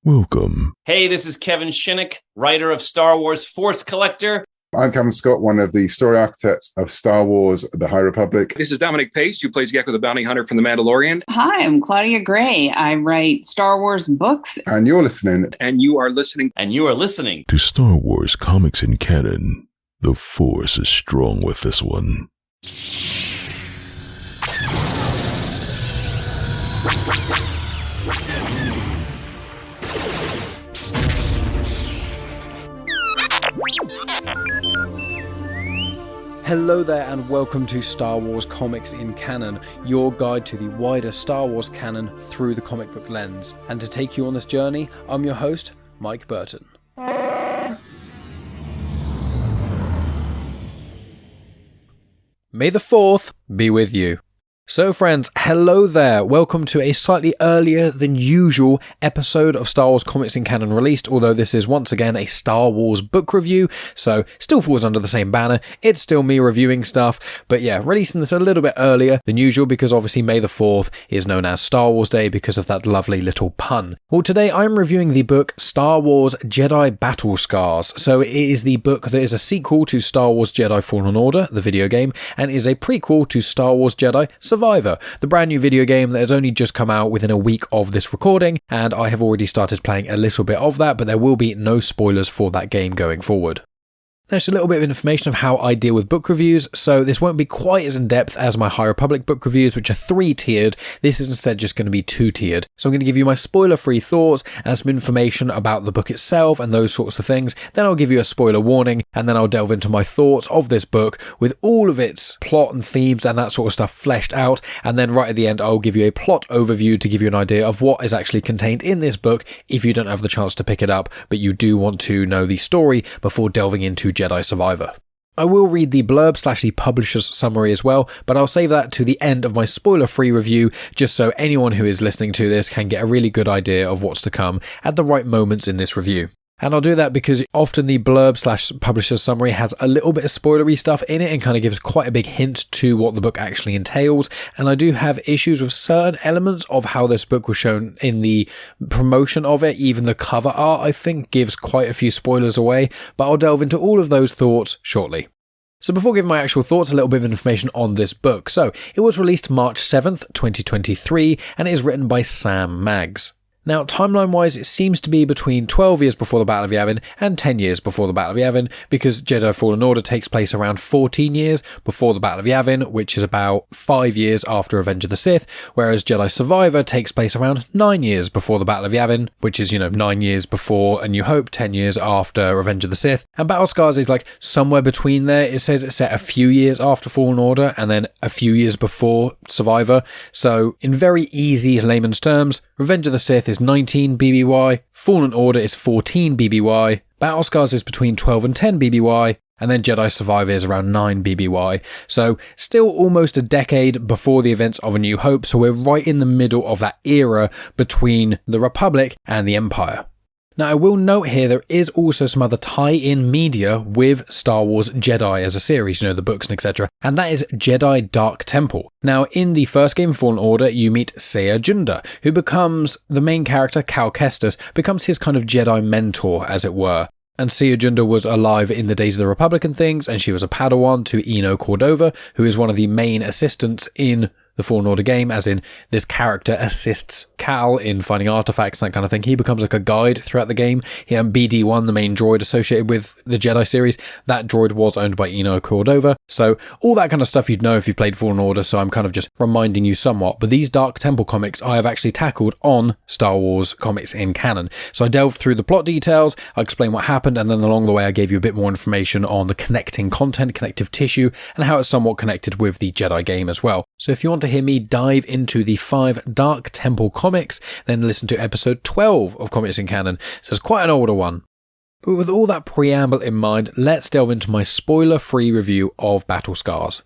Welcome. Hey, this is Kevin Shinnick, writer of Star Wars Force Collector. I'm Cameron Scott, one of the story architects of Star Wars The High Republic. This is Dominic Pace, who plays Gekko the Bounty Hunter from The Mandalorian. Hi, I'm Claudia Gray. I write Star Wars books. And you're listening. And you are listening. And you are listening to Star Wars Comics in Canon. The Force is strong with this one. Hello there and welcome to Star Wars Comics in Canon, your guide to the wider Star Wars canon through the comic book lens. And to take you on this journey, I'm your host, Mike Burton. May the 4th be with you. So friends, hello there. Welcome to a slightly earlier than usual episode of Star Wars Comics in Canon released, although this is once again a Star Wars book review, so still falls under the same banner. It's still me reviewing stuff, but yeah, releasing this a little bit earlier than usual because obviously May the 4th is known as Star Wars Day because of that lovely little pun. Well, today I'm reviewing the book Star Wars Jedi Battle Scars. So it is the book that is a sequel to Star Wars Jedi Fallen Order, the video game, and is a prequel to Star Wars Jedi Survivor, the brand new video game that has only just come out within a week of this recording, and I have already started playing a little bit of that, but there will be no spoilers for that game going forward. There's a little bit of information of how I deal with book reviews, so this won't be quite as in-depth as my High Republic book reviews, which are 3-tiered. This is instead just going to be 2-tiered. So I'm going to give you my spoiler-free thoughts and some information about the book itself and those sorts of things. Then I'll give you a spoiler warning, and then I'll delve into my thoughts of this book with all of its plot and themes and that sort of stuff fleshed out. And then right at the end, I'll give you a plot overview to give you an idea of what is actually contained in this book if you don't have the chance to pick it up, but you do want to know the story before delving into Jedi Survivor. I will read the blurb / the publisher's summary as well, but I'll save that to the end of my spoiler-free review just so anyone who is listening to this can get a really good idea of what's to come at the right moments in this review. And I'll do that because often the blurb / publisher's summary has a little bit of spoilery stuff in it and kind of gives quite a big hint to what the book actually entails. And I do have issues with certain elements of how this book was shown in the promotion of it. Even the cover art, I think, gives quite a few spoilers away, but I'll delve into all of those thoughts shortly. So before giving my actual thoughts, a little bit of information on this book. So it was released March 7th, 2023, and it is written by Sam Maggs. Now, timeline-wise, it seems to be between 12 years before the Battle of Yavin and 10 years before the Battle of Yavin, because Jedi Fallen Order takes place around 14 years before the Battle of Yavin, which is about 5 years after Revenge of the Sith, whereas Jedi Survivor takes place around 9 years before the Battle of Yavin, which is, 9 years before A New Hope, 10 years after Revenge of the Sith, and Battle Scars is like somewhere between there. It says it's set a few years after Fallen Order and then a few years before Survivor, so in very easy layman's terms, Revenge of the Sith is 19 BBY, Fallen Order is 14 BBY, Battle Scars is between 12 and 10 BBY, and then Jedi Survivor is around 9 BBY. So still almost a decade before the events of A New Hope, so we're right in the middle of that era between the Republic and the Empire. Now, I will note here there is also some other tie-in media with Star Wars Jedi as a series, the books and etc. And that is Jedi Dark Temple. Now, in the first game, Fallen Order, you meet Cere Junda, who becomes the main character, Cal Kestis, becomes his kind of Jedi mentor, as it were. And Cere Junda was alive in the days of the Republic and things, and she was a Padawan to Eno Cordova, who is one of the main assistants in the Fallen Order game, as in this character assists Cal in finding artifacts and that kind of thing. He becomes like a guide throughout the game. BD-1, the main droid associated with the Jedi series, that droid was owned by Eno Cordova. So all that kind of stuff you'd know if you played Fallen Order, so I'm kind of just reminding you somewhat. But these Dark Temple comics I have actually tackled on Star Wars Comics in Canon. So I delved through the plot details, I explained what happened, and then along the way I gave you a bit more information on the connecting content, connective tissue, and how it's somewhat connected with the Jedi game as well. So if you want to hear me dive into the 5 Dark Temple comics, then listen to episode 12 of Comics in Canon. So it's quite an older one. But with all that preamble in mind, let's delve into my spoiler-free review of Battle Scars.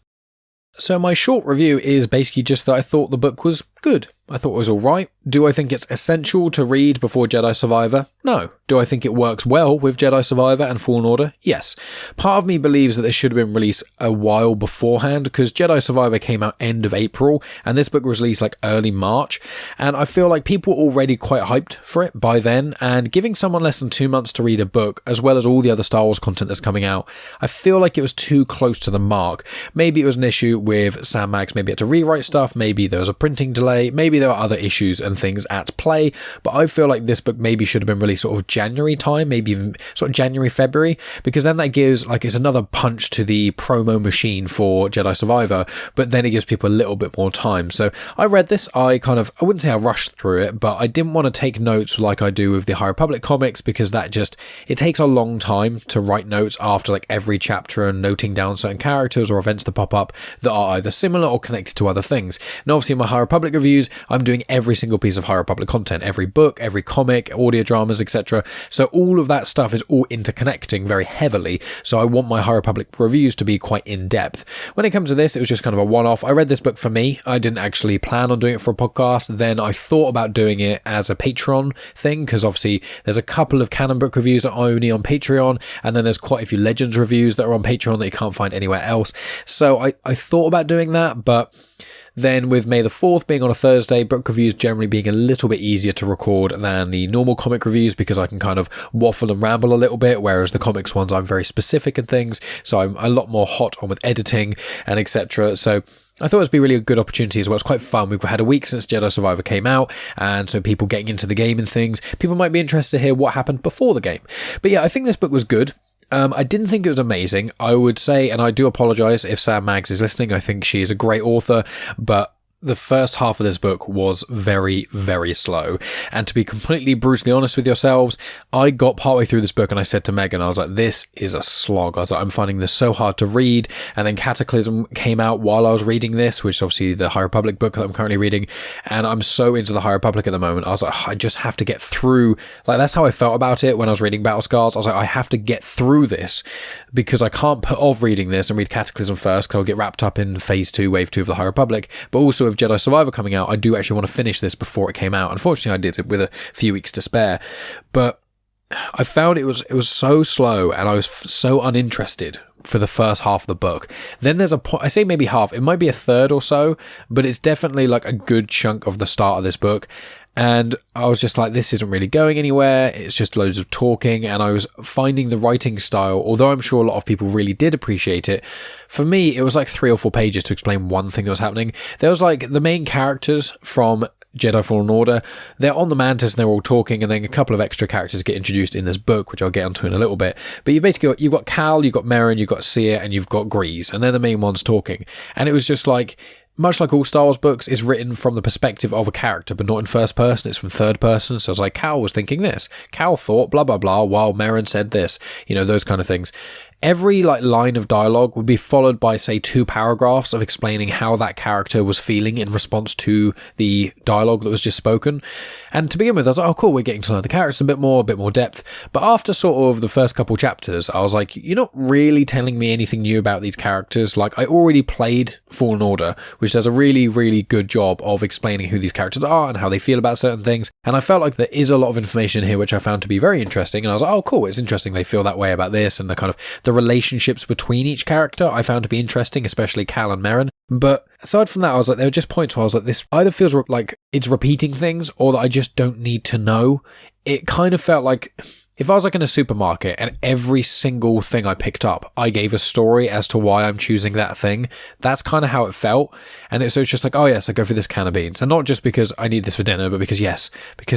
So my short review is basically just that I thought the book was good. I thought it was alright. Do I think it's essential to read before Jedi Survivor? No. Do I think it works well with Jedi Survivor and Fallen Order? Yes. Part of me believes that this should have been released a while beforehand, because Jedi Survivor came out end of April and this book was released like early March, and I feel like people were already quite hyped for it by then, and giving someone less than 2 months to read a book, as well as all the other Star Wars content that's coming out, I feel like it was too close to the mark. Maybe it was an issue with Sam Max, maybe it had to rewrite stuff, maybe there was a printing delay, maybe there were other issues and things at play, but I feel like this book maybe should have been released sort of January time, maybe even sort of January, February, because then that gives, like, it's another punch to the promo machine for Jedi Survivor, but then it gives people a little bit more time. So I read this, I wouldn't say I rushed through it, but I didn't want to take notes like I do with the High Republic comics, because it takes a long time to write notes after like every chapter and noting down certain characters or events to pop up that are either similar or connected to other things. And obviously in my High Republic reviews, I'm doing every single piece of High Republic content, every book, every comic, audio dramas, etc. So all of that stuff is all interconnecting very heavily. So I want my High Republic reviews to be quite in-depth. When it comes to this, it was just kind of a one-off. I read this book for me. I didn't actually plan on doing it for a podcast. Then I thought about doing it as a Patreon thing, because obviously there's a couple of canon book reviews that are only on Patreon, and then there's quite a few Legends reviews that are on Patreon that you can't find anywhere else. So I thought about doing that, but then with May the 4th being on a Thursday, book reviews generally being a little bit easier to record than the normal comic reviews, because I can kind of waffle and ramble a little bit, whereas the comics ones I'm very specific and things, so I'm a lot more hot on with editing and etc. So I thought it would be really a good opportunity as well. It's quite fun. We've had a week since Jedi Survivor came out, and so people getting into the game and things, people might be interested to hear what happened before the game. But yeah, I think this book was good. I didn't think it was amazing. I would say, and I do apologise if Sam Maggs is listening, I think she is a great author, but the first half of this book was very, very slow. And to be completely brutally honest with yourselves, I got partway through this book and I said to Megan, I was like, this is a slog. I was like, I'm finding this so hard to read. And then Cataclysm came out while I was reading this, which is obviously the High Republic book that I'm currently reading. And I'm so into the High Republic at the moment. I was like, I just have to get through. Like, that's how I felt about it when I was reading Battle Scars. I was like, I have to get through this, because I can't put off reading this and read Cataclysm first, because I'll get wrapped up in Phase 2, Wave 2 of the High Republic. But also with Jedi Survivor coming out, I do actually want to finish this before it came out. Unfortunately, I did it with a few weeks to spare, but I found it was so slow, and I was so uninterested for the first half of the book. Then there's a point, I say maybe half, it might be a third or so, but it's definitely like a good chunk of the start of this book. And I was just like, this isn't really going anywhere. It's just loads of talking. And I was finding the writing style, although I'm sure a lot of people really did appreciate it, for me, it was like 3 or 4 pages to explain one thing that was happening. There was like the main characters from Jedi Fallen Order, they're on the Mantis and they're all talking, and then a couple of extra characters get introduced in this book, which I'll get onto in a little bit. But you've got Cal, you've got Merrin, you've got Cere, and you've got Grease, and they're the main ones talking. And it was just like, much like all Star Wars books, it's written from the perspective of a character, but not in first person, it's from third person. So it's like, Cal was thinking this, Cal thought blah blah blah while Merrin said this, those kind of things. Every line of dialogue would be followed by, say, 2 paragraphs of explaining how that character was feeling in response to the dialogue that was just spoken. And to begin with, I was like, oh cool, we're getting to know the characters a bit more depth. But after sort of the first couple chapters, I was like, you're not really telling me anything new about these characters. Like, I already played Fallen Order, which does a really, really good job of explaining who these characters are and how they feel about certain things. And I felt like there is a lot of information here, which I found to be very interesting. And I was like, oh cool, it's interesting they feel that way about this, and the relationships between each character I found to be interesting, especially Cal and Merrin. But aside from that, I was like, there were just points where I was like, this either feels like it's repeating things or that I just don't need to know. It kind of felt like if I was like in a supermarket and every single thing I picked up, I gave a story as to why I'm choosing that thing. That's kind of how it felt. And so it's just like, oh yes, I go for this can of beans. And not just because I need this for dinner, but because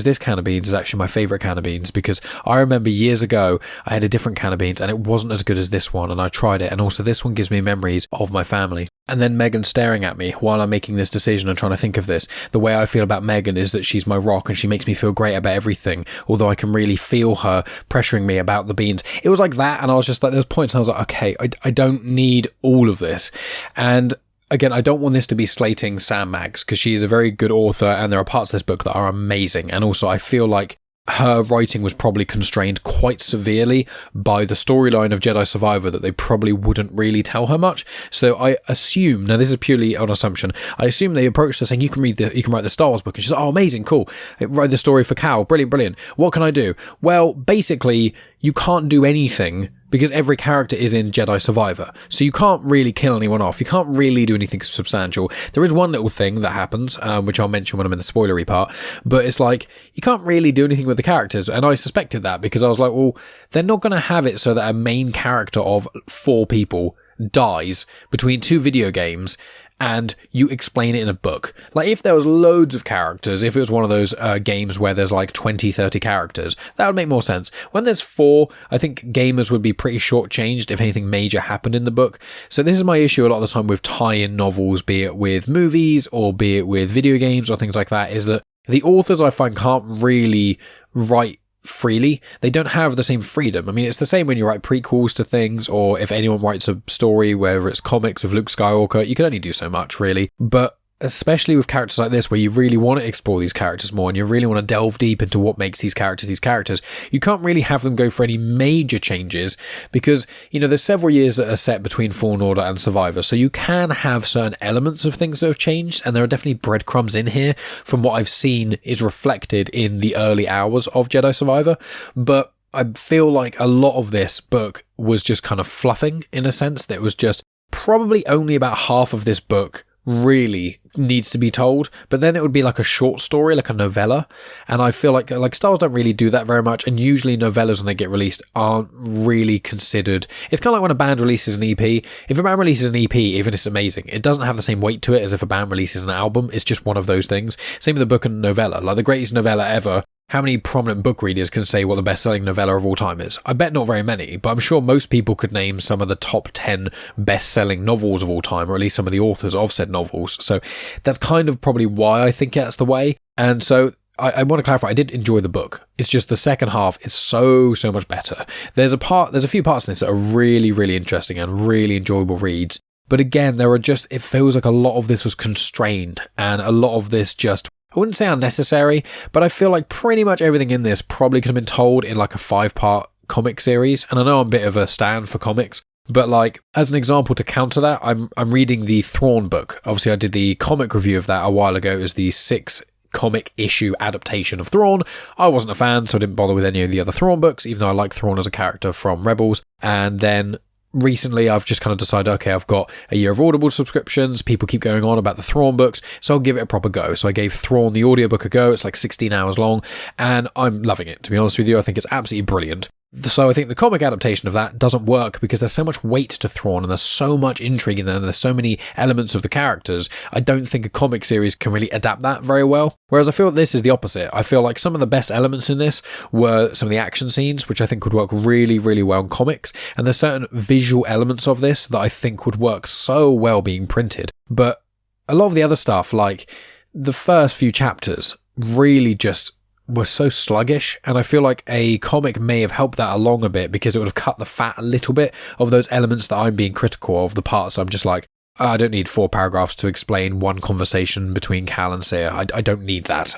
this can of beans is actually my favorite can of beans, because I remember years ago, I had a different can of beans and it wasn't as good as this one. And I tried it. And also this one gives me memories of my family. And then Megan staring at me while I'm making this decision and trying to think of this. The way I feel about Megan is that she's my rock and she makes me feel great about everything, although I can really feel her pressuring me about the beans. It was like that, and I was just like, there's points and I was like, okay, I don't need all of this. And again, I don't want this to be slating Sam Maggs, because she is a very good author and there are parts of this book that are amazing. And also I feel like her writing was probably constrained quite severely by the storyline of Jedi Survivor, that they probably wouldn't really tell her much. So I assume, now this is purely an assumption, I assume they approached her saying, you can write the Star Wars book. And she's like, oh, amazing, cool. Write the story for Cal. Brilliant. What can I do? Well, basically, you can't do anything because every character is in Jedi Survivor. So you can't really kill anyone off. You can't really do anything substantial. There is one little thing that happens, which I'll mention when I'm in the spoilery part, but it's like, you can't really do anything with the characters. And I suspected that because I was like, well, they're not going to have it so that a main character of 4 people dies between 2 video games and you explain it in a book. Like, if there was loads of characters, if it was one of those games where there's like 20, 30 characters, that would make more sense. When there's 4, I think gamers would be pretty shortchanged if anything major happened in the book. So this is my issue a lot of the time with tie-in novels, be it with movies or be it with video games or things like that, is that the authors, I find, can't really write freely. They don't have the same freedom. I mean, it's the same when you write prequels to things, or if anyone writes a story, whether it's comics with Luke Skywalker, you can only do so much, really. But especially with characters like this, where you really want to explore these characters more and you really want to delve deep into what makes these characters, you can't really have them go for any major changes because, you know, there's several years that are set between Fallen Order and Survivor, so you can have certain elements of things that have changed, and there are definitely breadcrumbs in here from what I've seen is reflected in the early hours of Jedi Survivor. But I feel like a lot of this book was just kind of fluffing, in a sense that it was just probably only about half of this book really needs to be told, but then it would be like a short story, like a novella, and I feel like Star Wars don't really do that very much, and usually novellas when they get released aren't really considered. It's kind of like when a band releases an EP. If a band releases an EP, even if it's amazing, it doesn't have the same weight to it as if a band releases an album. It's just one of those things. Same with a book and novella. Like the greatest novella ever, how many prominent book readers can say what the best-selling novella of all time is? I bet not very many, but I'm sure most people could name some of the top 10 best-selling novels of all time, or at least some of the authors of said novels. So that's kind of probably why I think that's the way. And so I want to clarify, I did enjoy the book. It's just the second half is so much better. There's a few parts in this that are really, really interesting and really enjoyable reads. But again, it feels like a lot of this was constrained, and a lot of this just, I wouldn't say unnecessary, but I feel like pretty much everything in this probably could have been told in like a 5-part comic series. And I know I'm a bit of a stan for comics, but like, as an example to counter that, I'm reading the Thrawn book. Obviously, I did the comic review of that a while ago. It was the 6 comic issue adaptation of Thrawn. I wasn't a fan, so I didn't bother with any of the other Thrawn books, even though I like Thrawn as a character from Rebels. And then recently I've just kind of decided, okay, I've got a year of Audible subscriptions, people keep going on about the Thrawn books, so I'll give it a proper go. So I gave Thrawn the audiobook a go. It's like 16 hours long, and I'm loving it, to be honest with you. I think it's absolutely brilliant. So I think the comic adaptation of that doesn't work because there's so much weight to Thrawn and there's so much intrigue in there and there's so many elements of the characters. I don't think a comic series can really adapt that very well. Whereas I feel this is the opposite. I feel like some of the best elements in this were some of the action scenes, which I think would work really, really well in comics. And there's certain visual elements of this that I think would work so well being printed. But a lot of the other stuff, like the first few chapters, really just was so sluggish, and I feel like a comic may have helped that along a bit because it would have cut the fat a little bit of those elements that I'm being critical of, the parts I'm just like, I don't need 4 paragraphs to explain one conversation between Cal and Cere. I don't need that.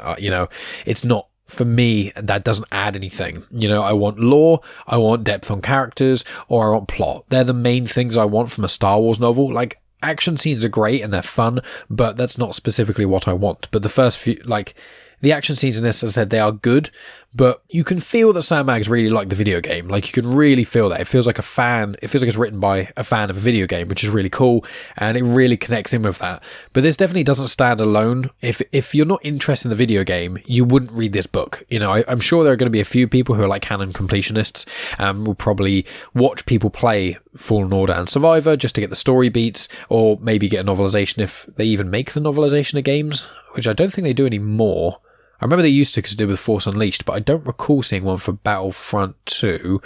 It's not, for me, that doesn't add anything. I want lore, I want depth on characters, or I want plot. They're the main things I want from a Star Wars novel. Like, action scenes are great and they're fun, but that's not specifically what I want. But the first few, the action scenes in this, as I said, they are good, but you can feel that Sam Maggs really liked the video game. Like, you can really feel that. It feels like it's written by a fan of a video game, which is really cool, and it really connects in with that. But this definitely doesn't stand alone. If you're not interested in the video game, you wouldn't read this book. I'm sure there are going to be a few people who are like canon completionists, and will probably watch people play Fallen Order and Survivor just to get the story beats, or maybe get a novelization if they even make the novelization of games, which I don't think they do anymore. I remember they used to because it did with Force Unleashed, but I don't recall seeing one for Battlefront 2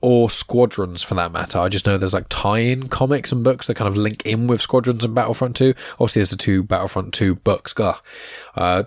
or Squadrons for that matter. I just know there's like tie-in comics and books that kind of link in with Squadrons and Battlefront 2. Obviously, there's the 2 Battlefront 2 books.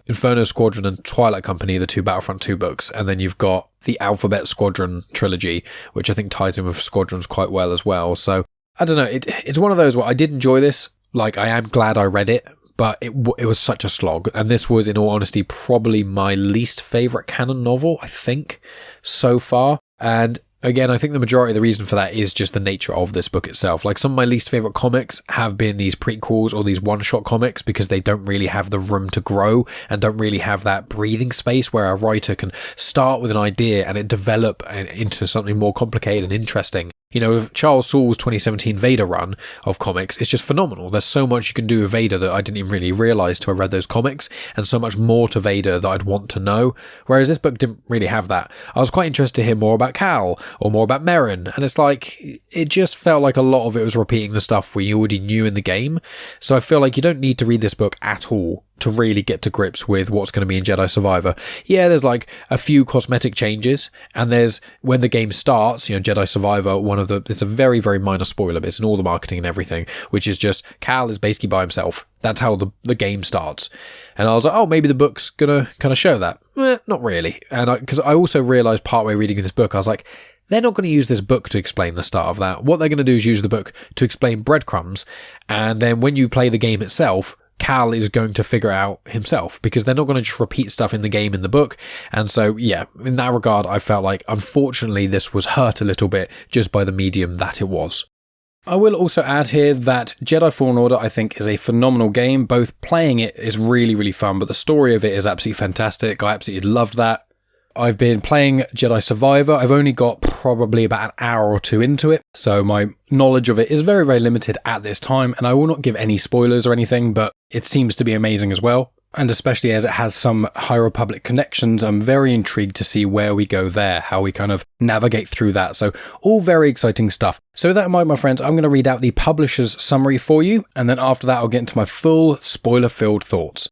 Inferno Squadron and Twilight Company, the 2 Battlefront 2 books. And then you've got the Alphabet Squadron trilogy, which I think ties in with Squadrons quite well as well. So, I don't know. It's one of those where I did enjoy this. Like, I am glad I read it, but it was such a slog. And this was, in all honesty, probably my least favourite canon novel, I think, so far. And again, I think the majority of the reason for that is just the nature of this book itself. Like, some of my least favourite comics have been these prequels or these one-shot comics because they don't really have the room to grow and don't really have that breathing space where a writer can start with an idea and it develop into something more complicated and interesting. You know, with Charles Soule's 2017 Vader run of comics, it's just phenomenal. There's so much you can do with Vader that I didn't even really realise till I read those comics, and so much more to Vader that I'd want to know, whereas this book didn't really have that. I was quite interested to hear more about Cal, or more about Merrin, and it's like, it just felt like a lot of it was repeating the stuff we already knew in the game, so I feel like you don't need to read this book at all to really get to grips with what's going to be in Jedi Survivor. Yeah, there's like a few cosmetic changes, and there's, when the game starts, you know, Jedi Survivor, it's a very, very minor spoiler bits and all the marketing and everything, which is just Cal is basically by himself. That's how the game starts. And I was like, oh, maybe the book's gonna kind of show that. Not really. And because I also realised partway reading this book, I was like, they're not going to use this book to explain the start of that. What they're going to do is use the book to explain breadcrumbs, and then when you play the game itself, Cal is going to figure out himself, because they're not going to just repeat stuff in the game in the book. And so, yeah, in that regard, I felt like, unfortunately, this was hurt a little bit just by the medium that it was. I will also add here that Jedi Fallen Order, I think, is a phenomenal game. Both playing it is really, really fun, but the story of it is absolutely fantastic. I absolutely loved that. I've been playing Jedi Survivor. I've only got probably about an hour or two into it, so my knowledge of it is very, very limited at this time, and I will not give any spoilers or anything, but it seems to be amazing as well. And especially as it has some High Republic connections, I'm very intrigued to see where we go there, how we kind of navigate through that. So all very exciting stuff. So with that in mind, my friends, I'm going to read out the publisher's summary for you, and then after that I'll get into my full spoiler-filled thoughts.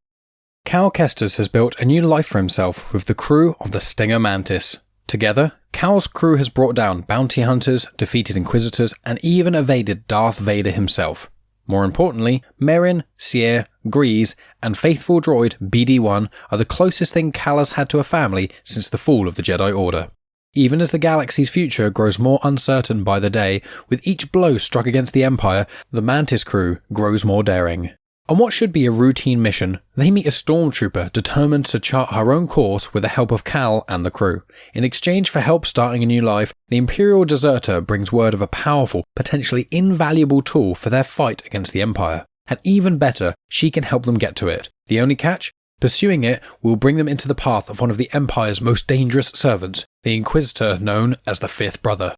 Cal Kestis has built a new life for himself with the crew of the Stinger Mantis. Together, Cal's crew has brought down bounty hunters, defeated Inquisitors, and even evaded Darth Vader himself. More importantly, Merrin, Cere, Grease, and faithful droid BD-1 are the closest thing Cal has had to a family since the fall of the Jedi Order. Even as the galaxy's future grows more uncertain by the day, with each blow struck against the Empire, the Mantis crew grows more daring. On what should be a routine mission, they meet a stormtrooper determined to chart her own course with the help of Cal and the crew. In exchange for help starting a new life, the Imperial deserter brings word of a powerful, potentially invaluable tool for their fight against the Empire. And even better, she can help them get to it. The only catch? Pursuing it will bring them into the path of one of the Empire's most dangerous servants, the Inquisitor known as the Fifth Brother.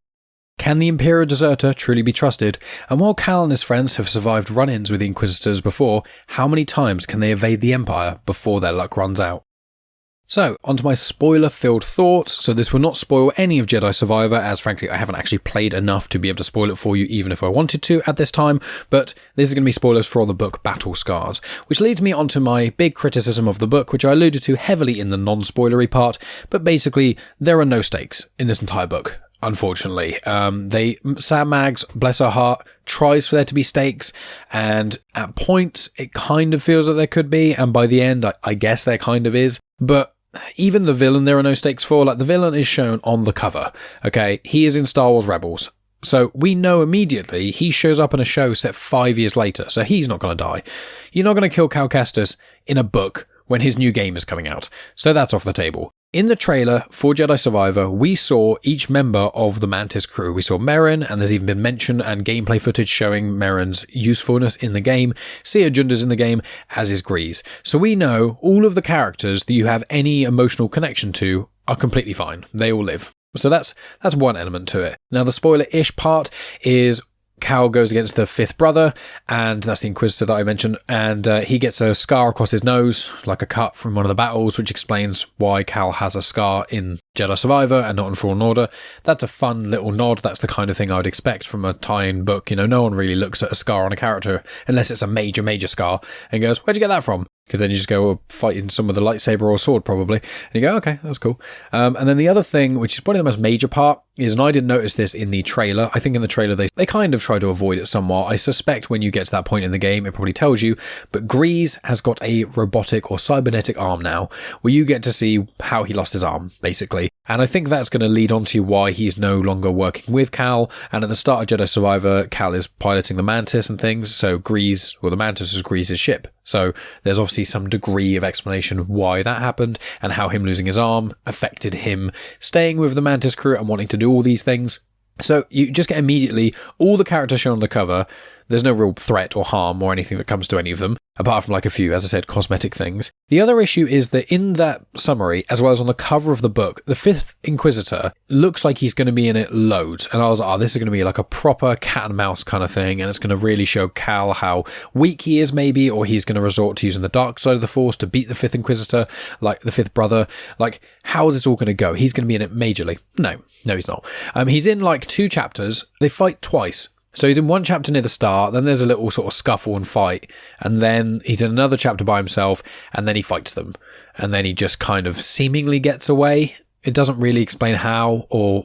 Can the Imperial deserter truly be trusted? And while Cal and his friends have survived run-ins with the Inquisitors before, how many times can they evade the Empire before their luck runs out? So, onto my spoiler-filled thoughts. So this will not spoil any of Jedi Survivor, as frankly I haven't actually played enough to be able to spoil it for you even if I wanted to at this time, but this is going to be spoilers for the book Battle Scars, which leads me onto my big criticism of the book, which I alluded to heavily in the non-spoilery part, but basically there are no stakes in this entire book. Unfortunately, Sam Maggs, bless her heart, tries for there to be stakes, and at points it kind of feels that there could be, and by the end I guess there kind of is, but even the villain there are no stakes for. Like, the villain is shown on the cover, okay? He is in Star Wars Rebels, so we know immediately he shows up in a show set 5 years later, so he's not going to die. You're not going to kill Cal Kestis in a book when his new game is coming out, so that's off the table. In the trailer for Jedi Survivor, we saw each member of the Mantis crew. We saw Merrin, and there's even been mention and gameplay footage showing Merrin's usefulness in the game. Cere Junda's in the game, as is Grease. So we know all of the characters that you have any emotional connection to are completely fine. They all live. So that's one element to it. Now the spoiler-ish part is Cal goes against the Fifth Brother, and that's the Inquisitor that I mentioned, and he gets a scar across his nose, like a cut from one of the battles, which explains why Cal has a scar in Jedi Survivor and not in Fallen Order. That's a fun little nod. That's the kind of thing I would expect from a tie-in book. You know, no one really looks at a scar on a character unless it's a major, major scar and goes, where'd you get that from? Because then you just go fighting some with a lightsaber or sword, probably. And you go, okay, that was cool. And then the other thing, which is probably the most major part, is, and I didn't notice this in the trailer. I think in the trailer they kind of try to avoid it somewhat. I suspect when you get to that point in the game, it probably tells you, but Grease has got a robotic or cybernetic arm now, where you get to see how he lost his arm, basically. And I think that's going to lead on to why he's no longer working with Cal. And at the start of Jedi Survivor, Cal is piloting the Mantis and things, so Grease, or the Mantis is Grease's ship. So there's obviously some degree of explanation of why that happened and how him losing his arm affected him staying with the Mantis crew and wanting to do all these things. So you just get immediately all the characters shown on the cover. There's no real threat or harm or anything that comes to any of them, apart from like a few, as I said, cosmetic things. The other issue is that in that summary, as well as on the cover of the book, the 5th Inquisitor looks like he's going to be in it loads. And I was like, oh, this is going to be like a proper cat and mouse kind of thing. And it's going to really show Cal how weak he is maybe, or he's going to resort to using the dark side of the Force to beat the 5th Inquisitor, like the 5th brother. Like, how is this all going to go? He's going to be in it majorly. No, he's not. He's in like 2 chapters. They fight twice. So he's in one chapter near the start, then there's a little sort of scuffle and fight, and then he's in another chapter by himself, and then he fights them. And then he just kind of seemingly gets away. It doesn't really explain how, or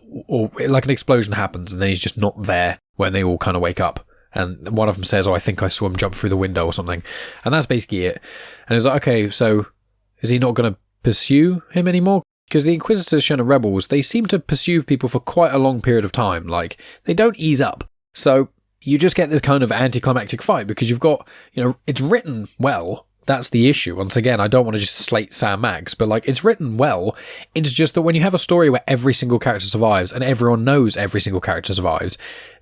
like an explosion happens, and then he's just not there when they all kind of wake up. And one of them says, oh, I think I saw him jump through the window or something. And that's basically it. And it's like, okay, so is he not going to pursue him anymore? Because the Inquisitors shown in Rebels, they seem to pursue people for quite a long period of time. Like, they don't ease up. So you just get this kind of anticlimactic fight because you've got, it's written well. That's the issue. Once again, I don't want to just slate Sam Max, but like, it's written well. It's just that when you have a story where every single character survives and everyone knows every single character survives,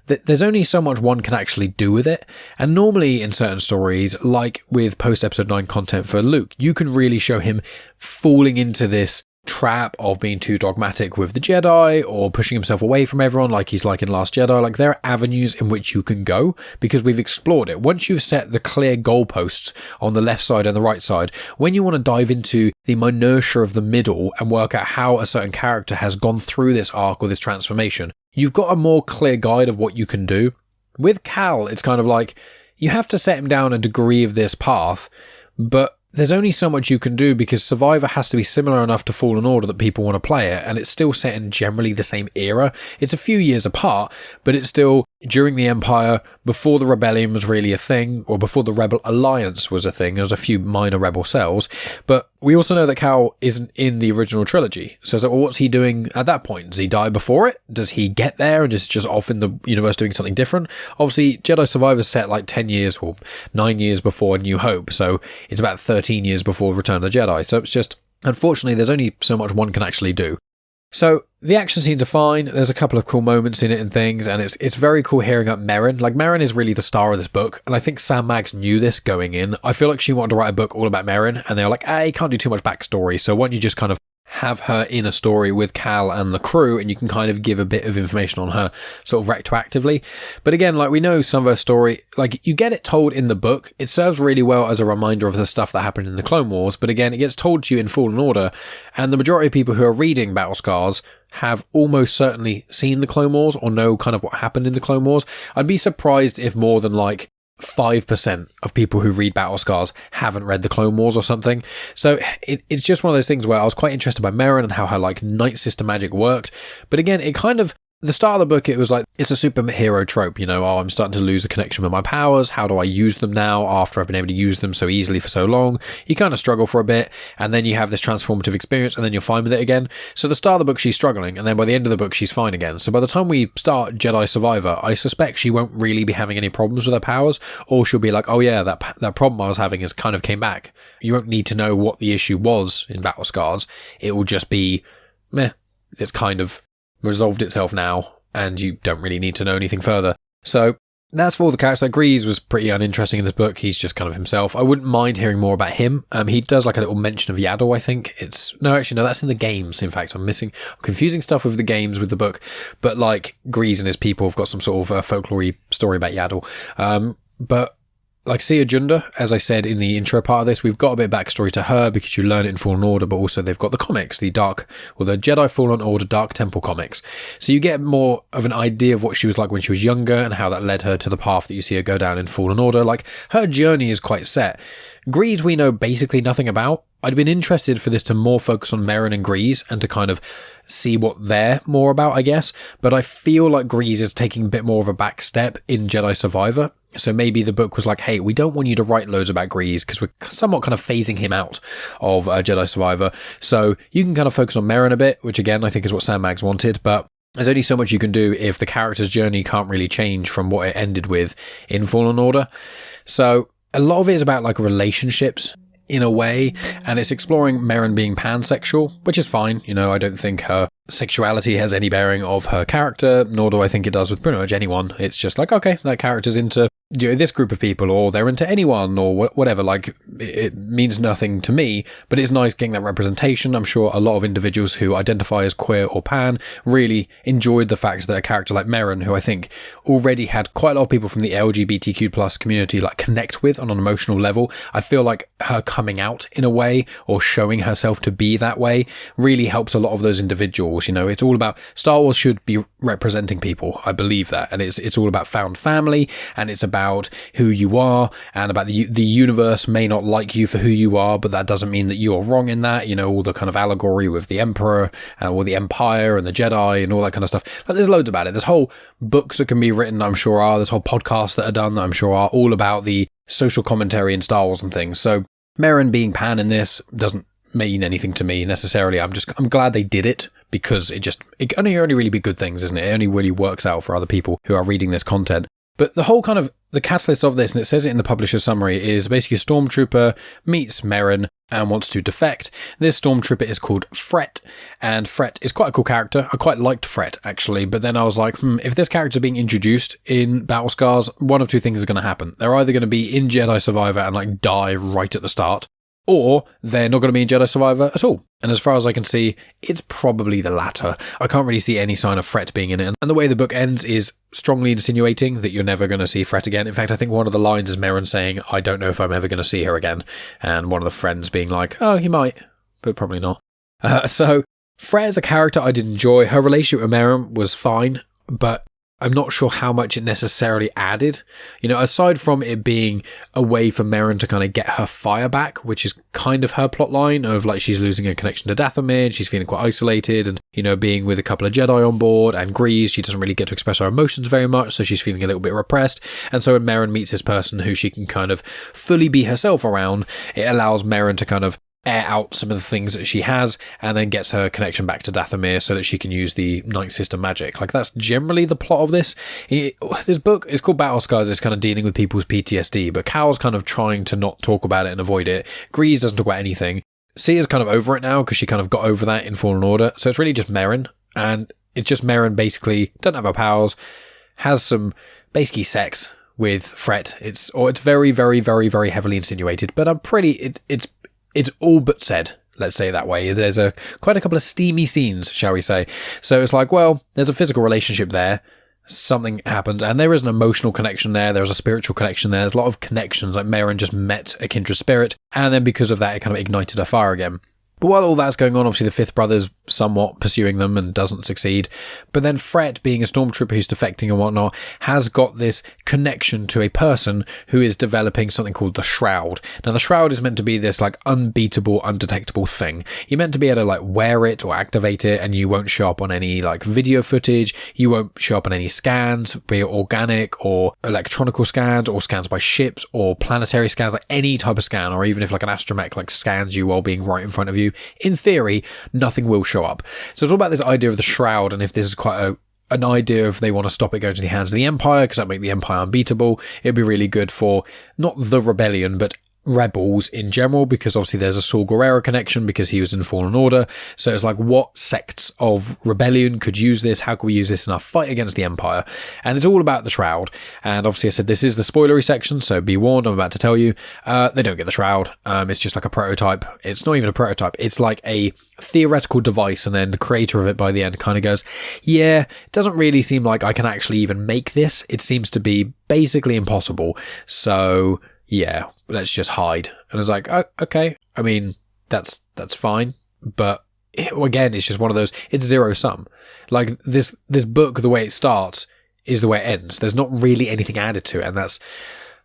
there's only so much one can actually do with it. And normally in certain stories, like with post-episode 9 content for Luke, you can really show him falling into this trap of being too dogmatic with the Jedi or pushing himself away from everyone like he's like in Last Jedi. Like, there are avenues in which you can go because we've explored it. Once you've set the clear goalposts on the left side and the right side, when you want to dive into the minutiae of the middle and work out how a certain character has gone through this arc or this transformation, you've got a more clear guide of what you can do. With Cal, it's kind of like you have to set him down a degree of this path, but there's only so much you can do because Survivor has to be similar enough to Fallen Order that people want to play it, and it's still set in generally the same era. It's a few years apart, but it's still during the Empire, before the Rebellion was really a thing, or before the Rebel Alliance was a thing. There was a few minor rebel cells, but we also know that Cal isn't in the original trilogy. So what's he doing at that point? Does he die before it? Does he get there and is just off in the universe doing something different? Obviously, Jedi Survivor set like 10 years or 9 years before New Hope, so it's about 13 years before Return of the Jedi. So it's just, unfortunately, there's only so much one can actually do. So the action scenes are fine. There's a couple of cool moments in it and things, and it's very cool hearing up Merrin. Like, Merrin is really the star of this book, and I think Sam Maggs knew this going in. I feel like she wanted to write a book all about Merrin, and they were like, hey, can't do too much backstory, so why don't you just kind of have her in a story with Cal and the crew, and you can kind of give a bit of information on her sort of retroactively. But again, like, we know some of her story, like, you get it told in the book. It serves really well as a reminder of the stuff that happened in the Clone Wars, but again, it gets told to you in Fallen Order, and the majority of people who are reading Battle Scars have almost certainly seen the Clone Wars or know kind of what happened in the Clone Wars. I'd be surprised if more than like 5% of people who read Battle Scars haven't read the Clone Wars or something. So it's just one of those things where I was quite interested by Merrin and how her like Night Sister magic worked. But again, it kind of, the start of the book, it was like, it's a superhero trope, oh, I'm starting to lose a connection with my powers. How do I use them now after I've been able to use them so easily for so long? You kind of struggle for a bit, and then you have this transformative experience, and then you're fine with it again. So the start of the book, she's struggling, and then by the end of the book, she's fine again. So by the time we start Jedi Survivor, I suspect she won't really be having any problems with her powers, or she'll be like, oh yeah, that problem I was having has kind of came back. You won't need to know what the issue was in Battle Scars. It will just be, meh, it's kind of resolved itself now, and you don't really need to know anything further. So that's for all the characters. Like, Grease was pretty uninteresting in this book. He's just kind of himself. I wouldn't mind hearing more about him. He does like a little mention of Yaddle, I think. No, that's in the games. In fact, I'm confusing stuff with the games with the book. But like, Grease and his people have got some sort of folklore story about Yaddle. But like Cere Junda, as I said in the intro part of this, we've got a bit of backstory to her because you learn it in Fallen Order, but also they've got the comics, the Jedi Fallen Order Dark Temple comics. So you get more of an idea of what she was like when she was younger and how that led her to the path that you see her go down in Fallen Order. Like, her journey is quite set. Grease we know basically nothing about. I'd been interested for this to more focus on Merrin and Grease and to kind of see what they're more about, I guess. But I feel like Grease is taking a bit more of a back step in Jedi Survivor. So maybe the book was like, hey, we don't want you to write loads about Grease because we're somewhat kind of phasing him out of Jedi Survivor. So you can kind of focus on Merrin a bit, which again, I think is what Sam Maggs wanted. But there's only so much you can do if the character's journey can't really change from what it ended with in Fallen Order. So a lot of it is about like relationships in a way, and it's exploring Merrin being pansexual, which is fine. You know, I don't think her sexuality has any bearing of her character, nor do I think it does with pretty much anyone. It's just like, okay, that character's into, you know, this group of people, or they're into anyone, or whatever. Like, it means nothing to me, but it's nice getting that representation. I'm sure a lot of individuals who identify as queer or pan really enjoyed the fact that a character like Merrin, who I think already had quite a lot of people from the LGBTQ plus community like connect with on an emotional level, I feel like her coming out in a way, or showing herself to be that way, really helps a lot of those individuals. You know, it's all about, Star Wars should be representing people. I believe that. And it's all about found family, and it's about who you are, and about the universe may not like you for who you are, but that doesn't mean that you're wrong in that. You know, all the kind of allegory with the Emperor or the Empire and the Jedi and all that kind of stuff. Like, there's loads about it. There's whole books that can be written, I'm sure are. There's whole podcasts that are done that I'm sure are all about the social commentary in Star Wars and things. So Merrin being pan in this doesn't mean anything to me necessarily. I'm glad they did it, because it only really be good things, isn't it? It only really works out for other people who are reading this content. But the whole kind of the catalyst of this, and it says it in the publisher's summary, is basically a stormtrooper meets Merrin and wants to defect. This stormtrooper is called Fret, and Fret is quite a cool character. I quite liked Fret, actually, but then I was like, if this character's being introduced in Battle Scars, one of two things is going to happen. They're either going to be in Jedi Survivor and like die right at the start, or they're not going to be in Jedi Survivor at all. And as far as I can see, it's probably the latter. I can't really see any sign of Fret being in it. And the way the book ends is strongly insinuating that you're never going to see Fret again. In fact, I think one of the lines is Merrin saying, I don't know if I'm ever going to see her again. And one of the friends being like, oh, you might, but probably not. So Fret is a character I did enjoy. Her relationship with Merrin was fine, but I'm not sure how much it necessarily added. You know, aside from it being a way for Merrin to kind of get her fire back, which is kind of her plot line of like she's losing her connection to Dathomir, she's feeling quite isolated, and, you know, being with a couple of Jedi on board, and Grease, she doesn't really get to express her emotions very much, so she's feeling a little bit repressed. And so when Merrin meets this person who she can kind of fully be herself around, it allows Merrin to kind of air out some of the things that she has, and then gets her connection back to Dathomir so that she can use the Ninth Sister magic. Like, that's generally the plot of this. This book is called Battle Scars. It's kind of dealing with people's PTSD, but Cal's kind of trying to not talk about it and avoid it. Grease doesn't talk about anything. Cere's kind of over it now because she kind of got over that in Fallen Order. So it's really just Merrin, and it's just Merrin basically doesn't have her powers, has some basically sex with Fret. It's very, very, very, very heavily insinuated, but it's all but said, let's say it that way. There's quite a couple of steamy scenes, shall we say. So it's like, well, there's a physical relationship there. Something happens, and there is an emotional connection there. There's a spiritual connection there. There's a lot of connections. Like, Merrin just met a kindred spirit, and then because of that, it kind of ignited her fire again. But while all that's going on, obviously the fifth brother's somewhat pursuing them and doesn't succeed. But then Fret, being a stormtrooper who's defecting and whatnot, has got this connection to a person who is developing something called the Shroud. Now, the Shroud is meant to be this like unbeatable, undetectable thing. You're meant to be able to like wear it or activate it, and you won't show up on any like video footage. You won't show up on any scans, be it organic or electronical scans, or scans by ships or planetary scans, like any type of scan, or even if like an astromech like scans you while being right in front of you. In theory, nothing will show up. So it's all about this idea of the Shroud, and if this is quite an idea if they want to stop it going to the hands of the Empire, because that make the Empire unbeatable. It'd be really good for not the rebellion, but rebels in general, because obviously there's a Saul Guerrero connection because he was in Fallen Order. So it's like, what sects of rebellion could use this? How can we use this in our fight against the Empire? And it's all about the Shroud. And obviously I said this is the spoilery section, so be warned, I'm about to tell you, they don't get the Shroud. It's just like a prototype. It's not even a prototype. It's like a theoretical device, and then the creator of it by the end kind of goes, yeah, it doesn't really seem like I can actually even make this. It seems to be basically impossible. So yeah, let's just hide. And I was like, oh, okay. I mean, that's fine. But again, it's just one of those, it's zero sum. Like this book, the way it starts is the way it ends. There's not really anything added to it. And that's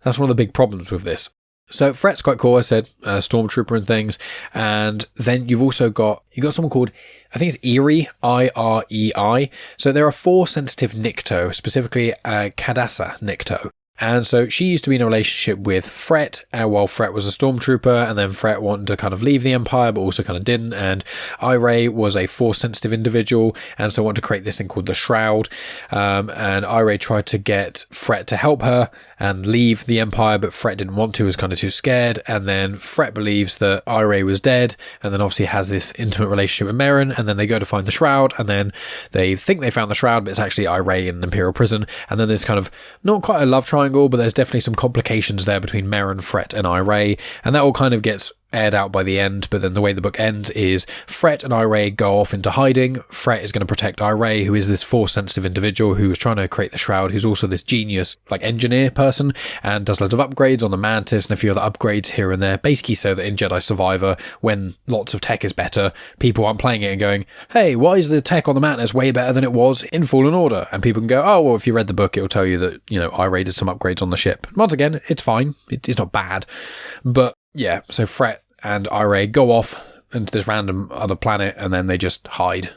one of the big problems with this. So Fret's quite cool, I said, Stormtrooper and things. And then you've also got someone called, I think it's Irei, I-R-E-I. So there are 4 sensitive Nikto, specifically Kadasa Nikto. And so she used to be in a relationship with Fret, while Fret was a stormtrooper, and then Fret wanted to kind of leave the Empire, but also kind of didn't. And Irei was a Force-sensitive individual, and so wanted to create this thing called the Shroud. And Irei tried to get Fret to help her and leave the Empire, but Fret didn't want to, was kind of too scared. And then Fret believes that Irei was dead, and then obviously has this intimate relationship with Merrin, and then they go to find the Shroud, and then they think they found the Shroud, but it's actually Irei in an Imperial prison. And then there's kind of not quite a love triangle, but there's definitely some complications there between Merrin, Fret, and Irei, and that all kind of gets aired out by the end. But then the way the book ends is Fret and Irei go off into hiding. Fret is going to protect Irei, who is this Force-sensitive individual who is trying to create the Shroud, who's also this genius, like, engineer person, and does loads of upgrades on the Mantis and a few other upgrades here and there, basically so that in Jedi Survivor, when lots of tech is better, people aren't playing it and going, hey, why is the tech on the Mantis way better than it was in Fallen Order? And people can go, oh, well, if you read the book, it'll tell you that, Irei did some upgrades on the ship. Once again, it's fine. It's not bad. But yeah, so Fret and Irei go off into this random other planet, and then they just hide.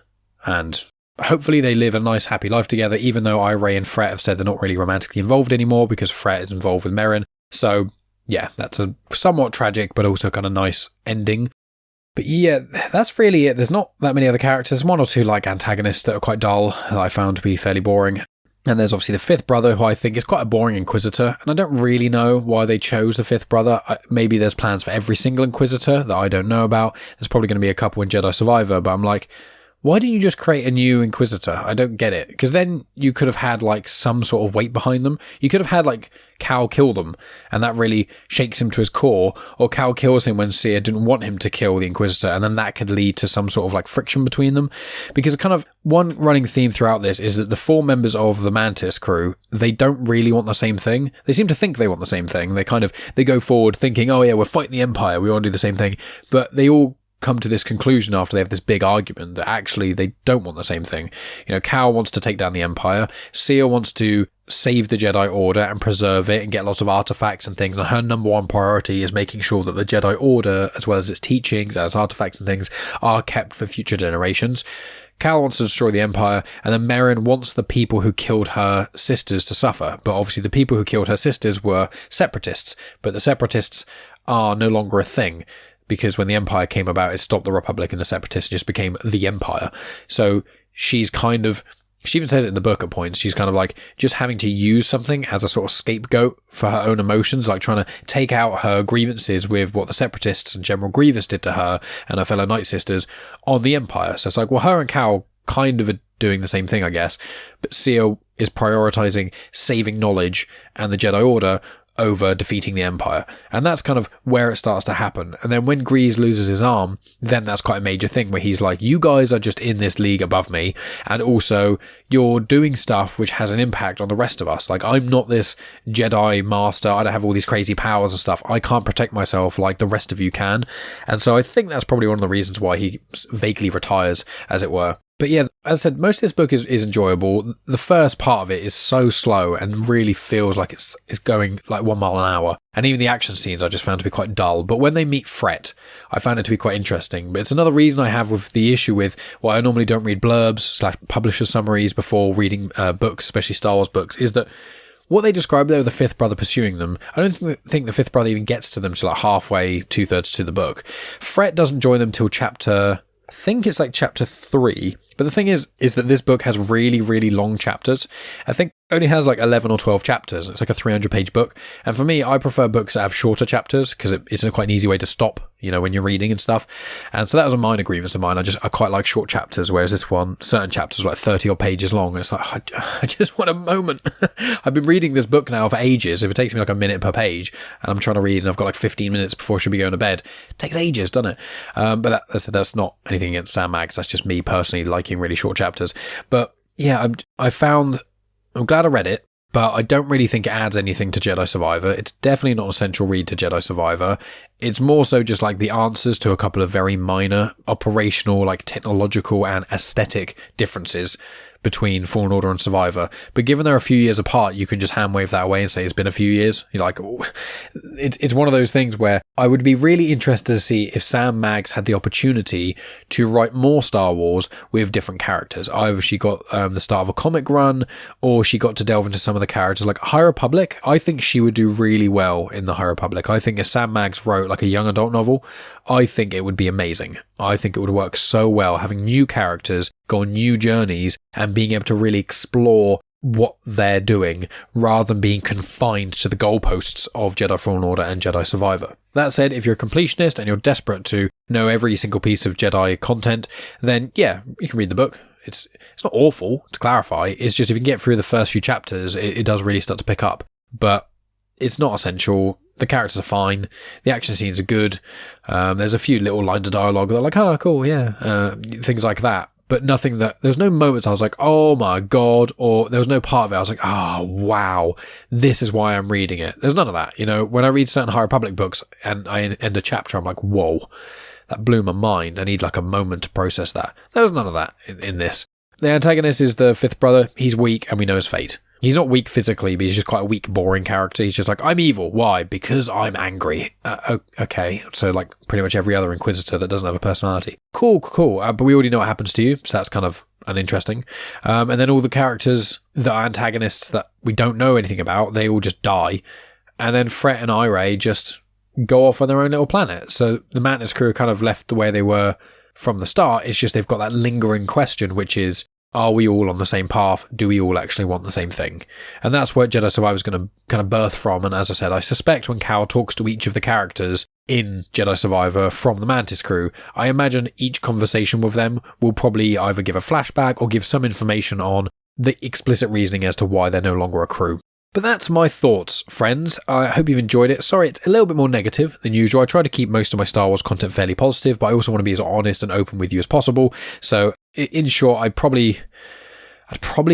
And hopefully they live a nice, happy life together, even though Irei and Fret have said they're not really romantically involved anymore because Fret is involved with Merrin. So yeah, that's a somewhat tragic, but also kind of nice ending. But yeah, that's really it. There's not that many other characters. 1 or 2 like antagonists that are quite dull, that I found to be fairly boring. And there's obviously the 5th brother, who I think is quite a boring Inquisitor, and I don't really know why they chose the 5th brother. Maybe there's plans for every single Inquisitor that I don't know about. There's probably going to be a couple in Jedi Survivor, but I'm like, why didn't you just create a new Inquisitor? I don't get it. Because then you could have had, like, some sort of weight behind them. You could have had, like, Cal kill them, and that really shakes him to his core. Or Cal kills him when Cere didn't want him to kill the Inquisitor, and then that could lead to some sort of, like, friction between them. Because kind of one running theme throughout this is that the 4 members of the Mantis crew, they don't really want the same thing. They seem to think they want the same thing. They go forward thinking, oh yeah, we're fighting the Empire, we want to do the same thing. But they all come to this conclusion after they have this big argument that actually they don't want the same thing. Cal wants to take down the Empire. Cere wants to save the Jedi Order and preserve it and get lots of artifacts and things. And her number 1 priority is making sure that the Jedi Order, as well as its teachings, as artifacts and things, are kept for future generations. Cal wants to destroy the Empire, and then Merrin wants the people who killed her sisters to suffer. But obviously the people who killed her sisters were Separatists, but the Separatists are no longer a thing. Because when the Empire came about, it stopped the Republic, and the Separatists just became the Empire. So she's kind of, she even says it in the book at points, she's kind of like just having to use something as a sort of scapegoat for her own emotions, like trying to take out her grievances with what the Separatists and General Grievous did to her and her fellow Night Sisters on the Empire. So it's like, well, her and Cal kind of are doing the same thing, I guess. But Cere is prioritizing saving knowledge and the Jedi Order over defeating the Empire. And that's kind of where it starts to happen. And then when Grease loses his arm, then that's quite a major thing where he's like, you guys are just in this league above me, and also you're doing stuff which has an impact on the rest of us. Like, I'm not this Jedi master, I don't have all these crazy powers and stuff, I can't protect myself like the rest of you can. And so I think that's probably one of the reasons why he vaguely retires, as it were. But yeah, as I said, most of this book is enjoyable. The first part of it is so slow and really feels like it's going like 1 mile an hour. And even the action scenes I just found to be quite dull. But when they meet Fret, I found it to be quite interesting. But it's another reason I have with the issue with why I normally don't read blurbs / publisher summaries before reading books, especially Star Wars books, is that what they describe there with the 5th brother pursuing them, I don't think the 5th brother even gets to them till like halfway, 2/3 to the book. Fret doesn't join them till chapter, I think it's like chapter 3. But the thing is that this book has really, really long chapters. I think it only has like 11 or 12 chapters. It's like a 300-page book. And for me, I prefer books that have shorter chapters because it's quite an easy way to stop, when you're reading and stuff. And so that was a minor grievance of mine. I quite like short chapters, whereas this one, certain chapters are like 30 odd pages long. And it's like, I just want a moment. I've been reading this book now for ages. If it takes me like a minute per page and I'm trying to read and I've got like 15 minutes before I should be going to bed, it takes ages, doesn't it? But that's not anything against Sam Max. That's just me personally liking really short chapters. But yeah, I'm glad I read it, but I don't really think it adds anything to Jedi Survivor. It's definitely not an essential read to Jedi Survivor. It's more so just like the answers to a couple of very minor operational, like technological and aesthetic differences between Fallen Order and Survivor. But given they're a few years apart, you can just hand wave that away and say it's been a few years. You're like, oh. It's one of those things where I would be really interested to see if Sam Maggs had the opportunity to write more Star Wars with different characters. Either she got the start of a comic run, or she got to delve into some of the characters. Like High Republic, I think she would do really well in the High Republic. I think if Sam Maggs wrote like a young adult novel, I think it would be amazing. I think it would work so well, having new characters go on new journeys and being able to really explore what they're doing rather than being confined to the goalposts of Jedi Fallen Order and Jedi Survivor. That said, if you're a completionist and you're desperate to know every single piece of Jedi content, then yeah, you can read the book. It's not awful, to clarify. It's just if you can get through the first few chapters, it does really start to pick up. But it's not essential. The characters are fine. The action scenes are good. There's a few little lines of dialogue that are like, oh, cool, yeah. Things like that. But nothing that... There's no moments I was like, oh my God, or there was no part of it I was like, oh, wow, this is why I'm reading it. There's none of that. You know, when I read certain High Republic books and I end a chapter, I'm like, whoa, that blew my mind. I need like a moment to process that. There was none of that in this. The antagonist is the fifth brother. He's weak and we know his fate. He's not weak physically, but he's just quite a weak, boring character. He's just like, I'm evil. Why? Because I'm angry. Okay. So like pretty much every other Inquisitor that doesn't have a personality. Cool. But we already know what happens to you, so that's kind of uninteresting. And then all the characters that are antagonists that we don't know anything about, they all just die. And then Fret and Ire just go off on their own little planet. So the Mantis crew are kind of left the way they were from the start. It's just they've got that lingering question, which is, are we all on the same path? Do we all actually want the same thing? And that's what Jedi Survivor is going to kind of birth from. And as I said, I suspect when Cal talks to each of the characters in Jedi Survivor from the Mantis crew, I imagine each conversation with them will probably either give a flashback or give some information on the explicit reasoning as to why they're no longer a crew. But that's my thoughts, friends. I hope you've enjoyed it. Sorry, it's a little bit more negative than usual. I try to keep most of my Star Wars content fairly positive, but I also want to be as honest and open with you as possible. So, in short, I'd probably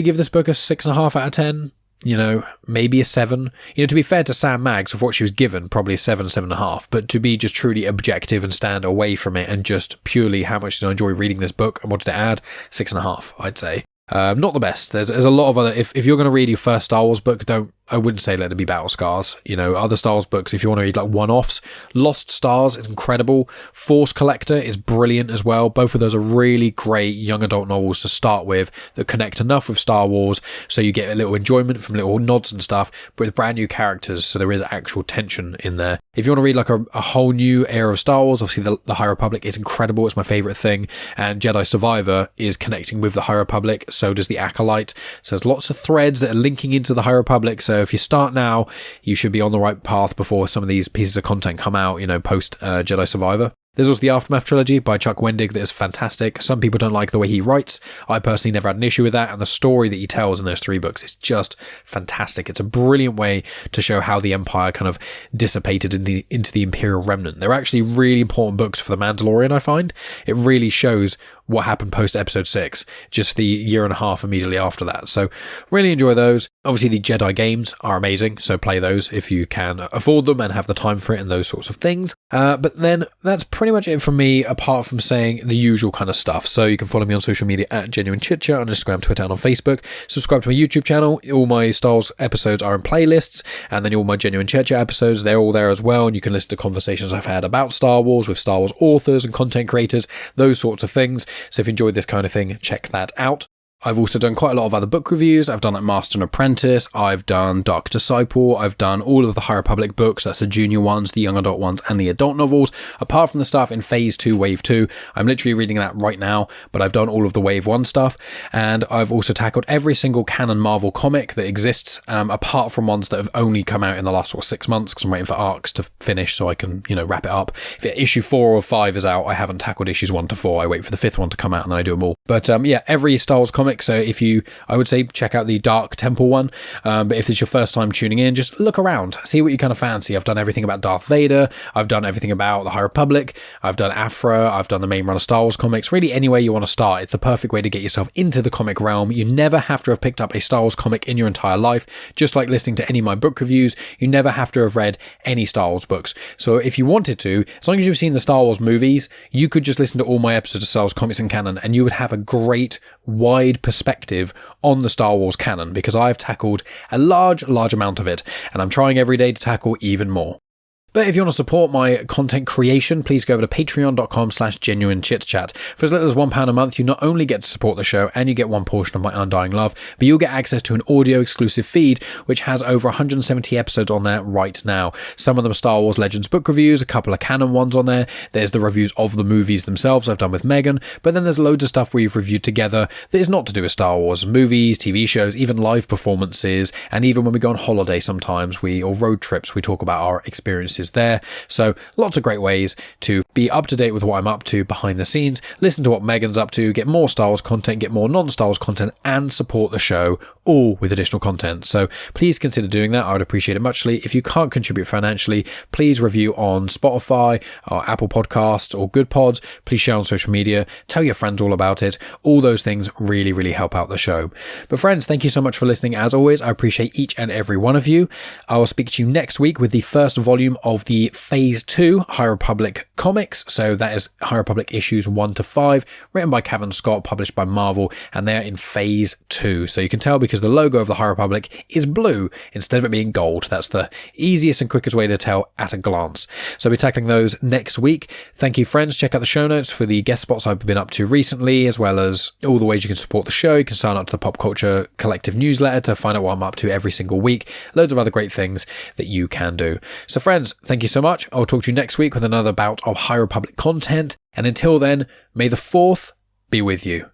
give this book a 6.5 out of 10. You know, maybe a 7. You know, to be fair to Sam Maggs, with what she was given, probably a 7, 7.5. But to be just truly objective and stand away from it and just purely how much did I enjoy reading this book and what did it add, 6.5, I'd say. Not the best. There's a lot of other... If you're going to read your first Star Wars book, I wouldn't say let it be Battle Scars. You know, other Star Wars books, if you want to read like one-offs, Lost Stars is incredible. Force Collector is brilliant as well. Both of those are really great young adult novels to start with that connect enough with Star Wars so you get a little enjoyment from little nods and stuff, but with brand new characters, so there is actual tension in there. If you want to read like a whole new era of Star Wars, obviously the High Republic is incredible. It's my favourite thing. And Jedi Survivor is connecting with the High Republic. So does the Acolyte. So there's lots of threads that are linking into the High Republic. So if you start now, you should be on the right path before some of these pieces of content come out, you know, post Jedi Survivor. There's also the Aftermath trilogy by Chuck Wendig that is fantastic. Some people don't like the way he writes. I personally never had an issue with that, and the story that he tells in those 3 books is just fantastic. It's a brilliant way to show how the Empire kind of dissipated into the Imperial Remnant. They're actually really important books for The Mandalorian, I find. It really shows what happened post episode 6, just the year and a half immediately after that. So really enjoy those. Obviously the Jedi games are amazing, so play those if you can afford them and have the time for it and those sorts of things. But then that's pretty much it from me, apart from saying the usual kind of stuff. So you can follow me on social media at Genuine Chit-Chat on Instagram, Twitter and on Facebook. Subscribe to my YouTube channel. All my Star Wars episodes are in playlists, and then all my Genuine Chit-Chat episodes, they're all there as well, and you can listen to conversations I've had about Star Wars with Star Wars authors and content creators, those sorts of things. So if you enjoyed this kind of thing, check that out. I've also done quite a lot of other book reviews. I've done like Master and Apprentice, I've done Dark Disciple, I've done all of the High Republic books, that's the junior ones, the young adult ones, and the adult novels. Apart from the stuff in Phase 2, Wave 2, I'm literally reading that right now, but I've done all of the Wave 1 stuff, and I've also tackled every single canon Marvel comic that exists, apart from ones that have only come out in the last 6 months, because I'm waiting for arcs to finish so I can, wrap it up. If issue 4 or 5 is out, I haven't tackled issues 1 to 4, I wait for the 5th one to come out and then I do them all. But every Star Wars comic comics. So I would say check out the Dark Temple one. But if it's your first time tuning in, just look around, see what you kind of fancy. I've done everything about Darth Vader. I've done everything about the High Republic. I've done Afra. I've done the main run of Star Wars comics. Really, anywhere you want to start, it's the perfect way to get yourself into the comic realm. You never have to have picked up a Star Wars comic in your entire life. Just like listening to any of my book reviews, you never have to have read any Star Wars books. So if you wanted to, as long as you've seen the Star Wars movies, you could just listen to all my episodes of Star Wars comics and canon, and you would have a great wide perspective on the Star Wars canon, because I've tackled a large amount of it, and I'm trying every day to tackle even more. But if you want to support my content creation, please go over to patreon.com/genuine chit-chat. For as little as £1 a month, you not only get to support the show and you get one portion of my undying love, but you'll get access to an audio exclusive feed, which has over 170 episodes on there right now. Some of them are Star Wars Legends book reviews, a couple of canon ones on there. There's the reviews of the movies themselves I've done with Megan, but then there's loads of stuff we've reviewed together that is not to do with Star Wars. Movies, TV shows, even live performances, and even when we go on holiday sometimes, or road trips, we talk about our experiences there. So lots of great ways to be up to date with what I'm up to behind the scenes, listen to what Megan's up to, get more Star Wars content, get more non-Star Wars content, and support the show, all with additional content. So please consider doing that. I would appreciate it muchly. If you can't contribute financially, please review on Spotify or Apple Podcasts or Good Pods. Please share on social media. Tell your friends all about it. All those things really help out the show. But friends, thank you so much for listening. As always, I appreciate each and every one of you. I will speak to you next week with the first volume of the Phase 2 High Republic comics. So that is High Republic issues 1 to 5, written by Cavan Scott, published by Marvel, and they're in Phase 2. So you can tell because the logo of the High Republic is blue instead of it being gold. That's the easiest and quickest way to tell at a glance. So we'll be tackling those next week. Thank you, friends. Check out the show notes for the guest spots I've been up to recently, as well as all the ways you can support the show. You can sign up to the Pop Culture Collective newsletter to find out what I'm up to every single week. Loads of other great things that you can do. So friends, thank you so much. I'll talk to you next week with another bout of High Republic content. And until then, may the 4th be with you.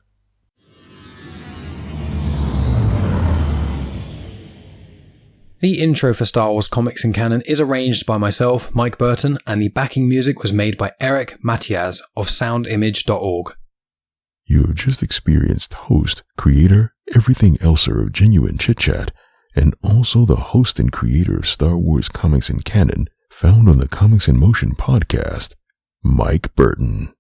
The intro for Star Wars Comics and Canon is arranged by myself, Mike Burton, and the backing music was made by Eric Matias of soundimage.org. You have just experienced host, creator, everything elser of Genuine Chit-Chat, and also the host and creator of Star Wars Comics and Canon, found on the Comics in Motion podcast, Mike Burton.